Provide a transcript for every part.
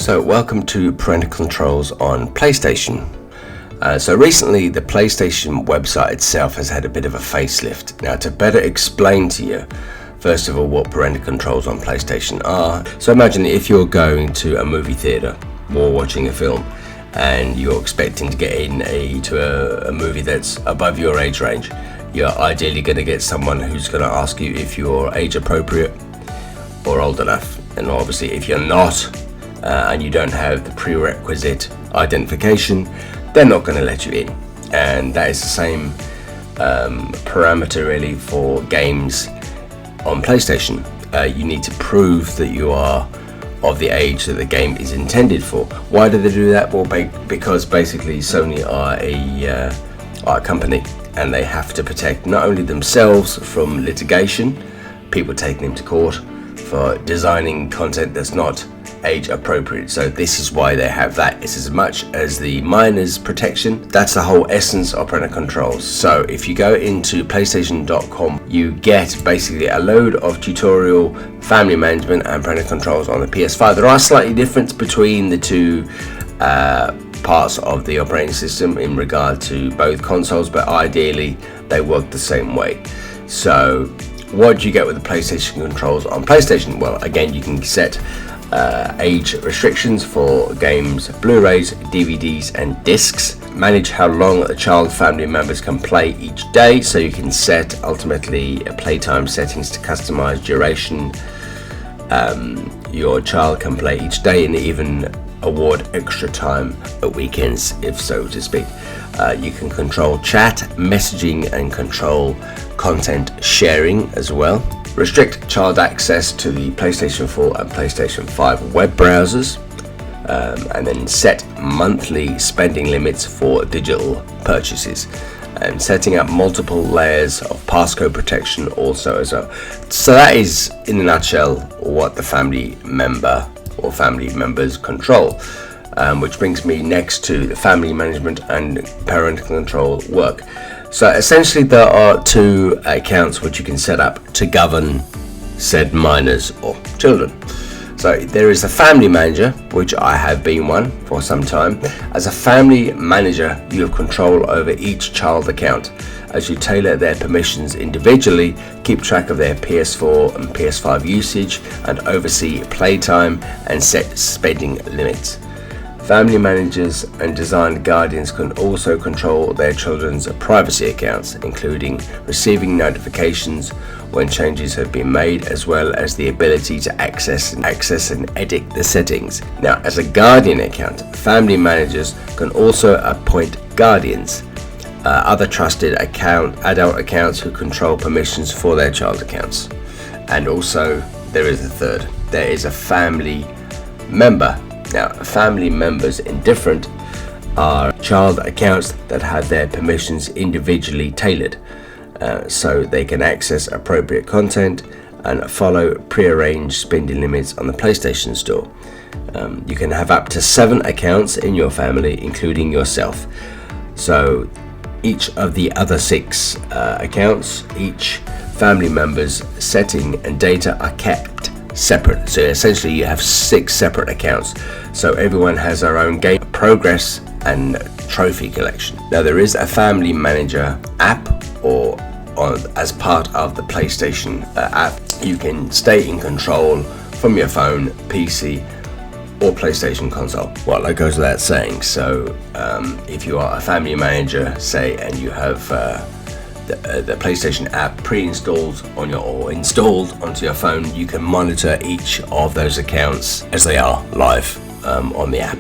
So welcome to Parental Controls on PlayStation. So recently the PlayStation website itself has had a bit of a facelift. Now, to better explain to you, first of all, what parental controls on PlayStation are. So imagine if you're going to a movie theatre or watching a film and you're expecting to get into a movie that's above your age range. You're ideally going to get someone who's going to ask you if you're age appropriate or old enough. And obviously if you're not, and you don't have the prerequisite identification, they're not going to let you in. And that is the same parameter really for games on PlayStation. You need to prove that you are of the age that the game is intended for. Why do they do that? Well, because basically Sony are a company, and they have to protect not only themselves from litigation, people taking them to court for designing content that's not age appropriate. So this is why they have that. It's as much as the minors protection. That's the whole essence of parental controls. So if you go into PlayStation.com, you get basically a load of tutorial, family management and parental controls on the PS5. There are slightly difference between the two parts of the operating system in regard to both consoles, but ideally they work the same way. So what do you get with the PlayStation controls on PlayStation? Well, again, you can set age restrictions for games, Blu-rays, DVDs and discs. Manage how long a child family members can play each day, so you can set ultimately playtime settings to customize duration your child can play each day, and even award extra time at weekends, if so to speak. You can control chat, messaging and control content sharing as well. Restrict child access to the PlayStation 4 and PlayStation 5 web browsers, and then set monthly spending limits for digital purchases, and setting up multiple layers of passcode protection also as well. So that is in a nutshell what the family member or family members control, which brings me next to the family management and parental control work. So essentially there are two accounts which you can set up to govern said minors or children. So there is a family manager, which I have been one for some time. As a family manager, you have control over each child account as you tailor their permissions individually, keep track of their PS4 and PS5 usage, and oversee playtime and set spending limits. Family managers and designed guardians can also control their children's privacy accounts, including receiving notifications when changes have been made, as well as the ability to access and edit the settings. Now, as a guardian account, family managers can also appoint guardians, other trusted adult accounts who control permissions for their child accounts. And also, there is a third. There is a family member. Now, family members in different are child accounts that have their permissions individually tailored, so they can access appropriate content and follow prearranged spending limits on the PlayStation Store. You can have up to 7 accounts in your family, including yourself. So each of the other 6 accounts, each family member's setting and data are kept separate. So essentially you have 6 separate accounts, so everyone has their own game progress and trophy collection. Now, there is a family manager app, or as part of the PlayStation app, you can stay in control from your phone, PC or PlayStation console. Well, that goes without saying. So if you are a family manager, say, and you have the PlayStation app pre-installed or installed onto your phone, you can monitor each of those accounts as they are live on the app.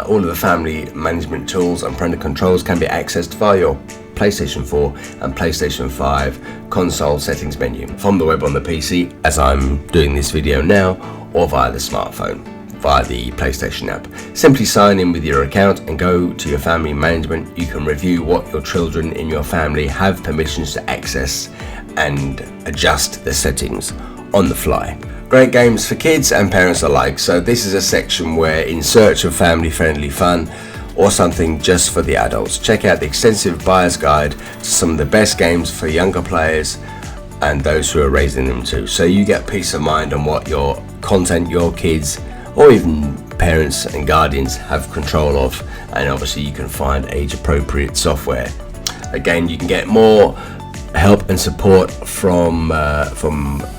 All of the family management tools and parental controls can be accessed via your PlayStation 4 and PlayStation 5 console settings menu from the web on the PC, as I'm doing this video now, or via the smartphone via the PlayStation app. Simply sign in with your account and go to your family management. You can review what your children in your family have permissions to access and adjust the settings on the fly. Great games for kids and parents alike. So this is a section where, in search of family friendly fun or something just for the adults, check out the extensive buyer's guide to some of the best games for younger players and those who are raising them too. So you get peace of mind on what your content your kids or even parents and guardians have control of, and obviously you can find age appropriate software. Again, you can get more help and support from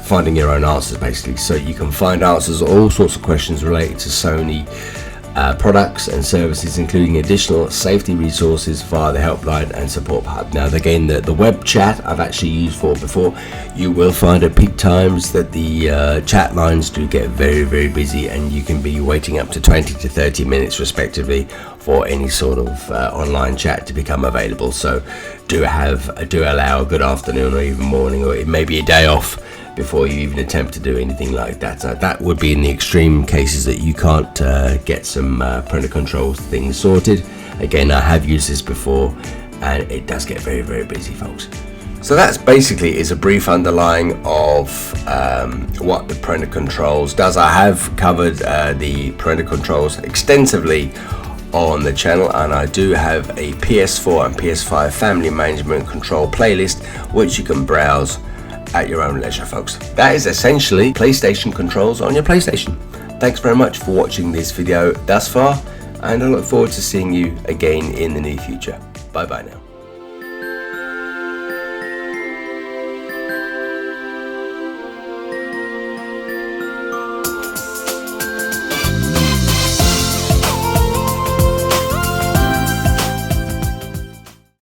finding your own answers, basically. So you can find answers to all sorts of questions related to Sony products and services, including additional safety resources via the helpline and support hub. Now again, the web chat I've actually used for before. You will find at peak times that the chat lines do get very, very busy, and you can be waiting up to 20 to 30 minutes respectively for any sort of online chat to become available. So do allow a good afternoon or even morning, or maybe a day off before you even attempt to do anything like that. That would be in the extreme cases that you can't get some parental control things sorted. Again, I have used this before, and it does get very, very busy, folks. So that's basically is a brief underlying of what the parental controls does. I have covered the parental controls extensively on the channel, and I do have a PS4 and PS5 family management control playlist which you can browse at your own leisure, folks. That is essentially PlayStation controls on your PlayStation. Thanks very much for watching this video thus far, and I look forward to seeing you again in the near future. Bye bye now.